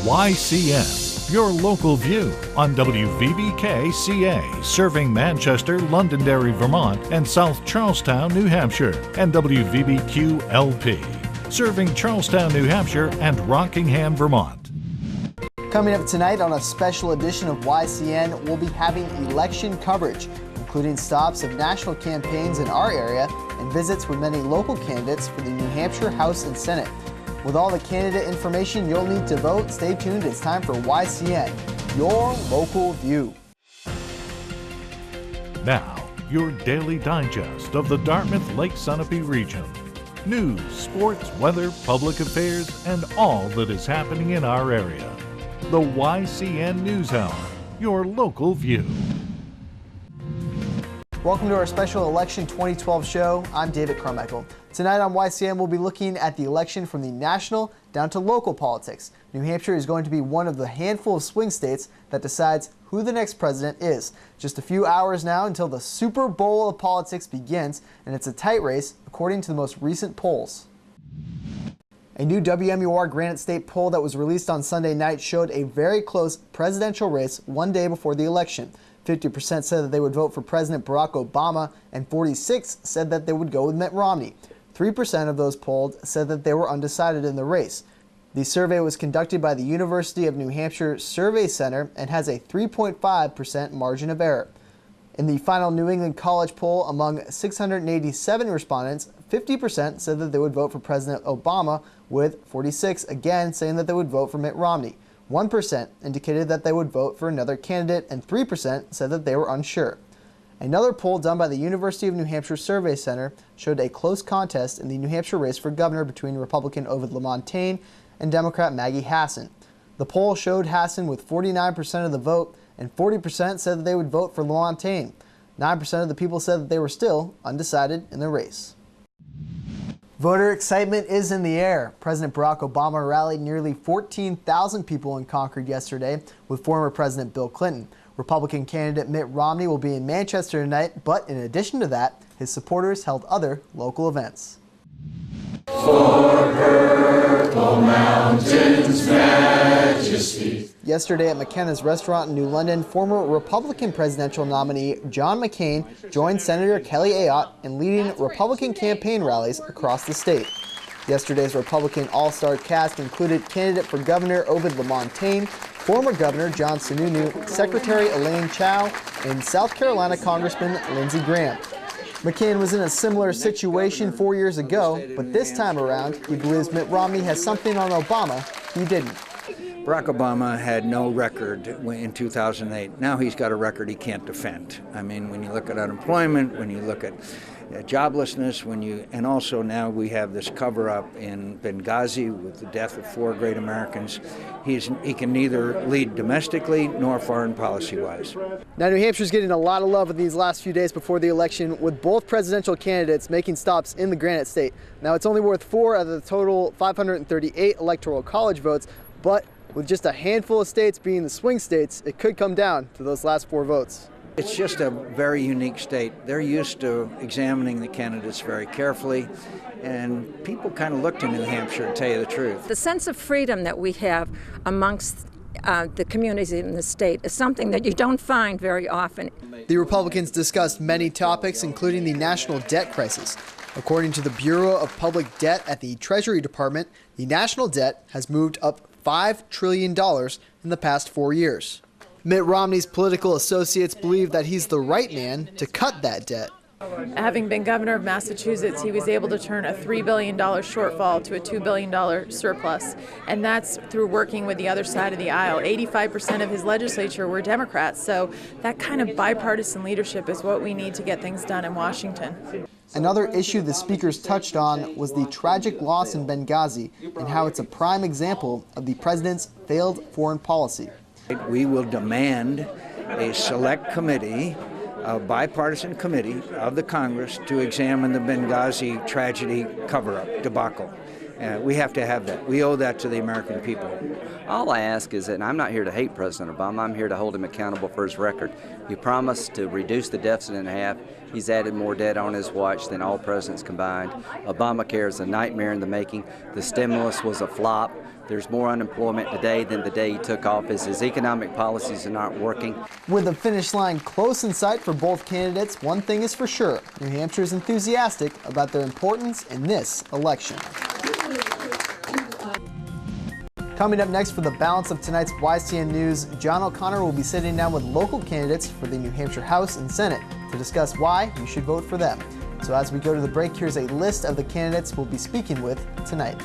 YCN, your local view on WVBK-CA, serving Manchester, Londonderry, Vermont, and South Charlestown, New Hampshire, and WVBQ-LP, serving Charlestown, New Hampshire, and Rockingham, Vermont. Coming up tonight on a special edition of YCN, we'll be having election coverage, including stops of national campaigns in our area and visits with many local candidates for the New Hampshire House and Senate. With all the candidate information you'll need to vote, stay tuned. It's time for YCN, your local view. Now, your daily digest of the Dartmouth-Lake Sunapee region. News, sports, weather, public affairs, and all that is happening in our area. The YCN News Hour, your local view. Welcome to our special Election 2012 show. I'm David Carmichael. Tonight on YCN, we'll be looking at the election from the national down to local politics. New Hampshire is going to be one of the handful of swing states that decides who the next president is. Just a few hours now until the Super Bowl of politics begins, and it's a tight race according to the most recent polls. A new WMUR Granite State poll that was released on Sunday night showed a very close presidential race one day before the election. 50% said that they would vote for President Barack Obama, and 46% said that they would go with Mitt Romney. 3% of those polled said that they were undecided in the race. The survey was conducted by the University of New Hampshire Survey Center and has a 3.5% margin of error. In the final New England College poll, among 687 respondents, 50% said that they would vote for President Obama, with 46% again saying that they would vote for Mitt Romney. 1% indicated that they would vote for another candidate, and 3% said that they were unsure. Another poll done by the University of New Hampshire Survey Center showed a close contest in the New Hampshire race for governor between Republican Ovid LaMontagne and Democrat Maggie Hassan. The poll showed Hassan with 49% of the vote, and 40% said that they would vote for LaMontagne. 9% of the people said that they were still undecided in the race. Voter excitement is in the air. President Barack Obama rallied nearly 14,000 people in Concord yesterday with former President Bill Clinton. Republican candidate Mitt Romney will be in Manchester tonight, but in addition to that, his supporters held other local events. For purple mountains' majesty. Yesterday at McKenna's restaurant in New London, former Republican presidential nominee John McCain joined Senator Kelly Ayotte in leading Republican campaign rallies across the state. Yesterday's Republican all-star cast included candidate for governor Ovid LaMontagne, former Governor John Sununu, Secretary Elaine Chao, and South Carolina Congressman Lindsey Graham. McCain was in a similar situation 4 years ago, but this time around, he believes Mitt Romney has something on Obama he didn't. Barack Obama had no record in 2008. Now he's got a record he can't defend. I mean, when you look at unemployment, when you look at joblessness, and also now we have this cover-up in Benghazi with the death of 4 great Americans. He can neither lead domestically nor foreign policy-wise. Now, New Hampshire's getting a lot of love in these last few days before the election, with both presidential candidates making stops in the Granite State. Now, it's only worth 4 out of the total 538 Electoral College votes, but with just a handful of states being the swing states, it could come down to those last 4 votes. It's just a very unique state. They're used to examining the candidates very carefully, and people kind of look to New Hampshire, to tell you the truth. The sense of freedom that we have amongst the communities in the state is something that you don't find very often. The Republicans discussed many topics, including the national debt crisis. According to the Bureau of Public Debt at the Treasury Department, the national debt has moved up $5 trillion in the past 4 years. Mitt Romney's political associates believe that he's the right man to cut that debt. Having been governor of Massachusetts, he was able to turn a $3 billion shortfall to a $2 billion surplus, and that's through working with the other side of the aisle. 85% of his legislature were Democrats, so that kind of bipartisan leadership is what we need to get things done in Washington. Another issue the speakers touched on was the tragic loss in Benghazi and how it's a prime example of the president's failed foreign policy. We will demand a select committee, a bipartisan committee of the Congress to examine the Benghazi tragedy cover-up debacle. We have to have that. We owe that to the American people. All I ask is that, and I'm not here to hate President Obama, I'm here to hold him accountable for his record. He promised to reduce the deficit in half. He's added more debt on his watch than all presidents combined. Obamacare is a nightmare in the making. The stimulus was a flop. There's more unemployment today than the day he took office. His economic policies are not working. With the finish line close in sight for both candidates, one thing is for sure: New Hampshire is enthusiastic about their importance in this election. Coming up next for the balance of tonight's YCN News, John O'Connor will be sitting down with local candidates for the New Hampshire House and Senate to discuss why you should vote for them. So as we go to the break, here's a list of the candidates we'll be speaking with tonight.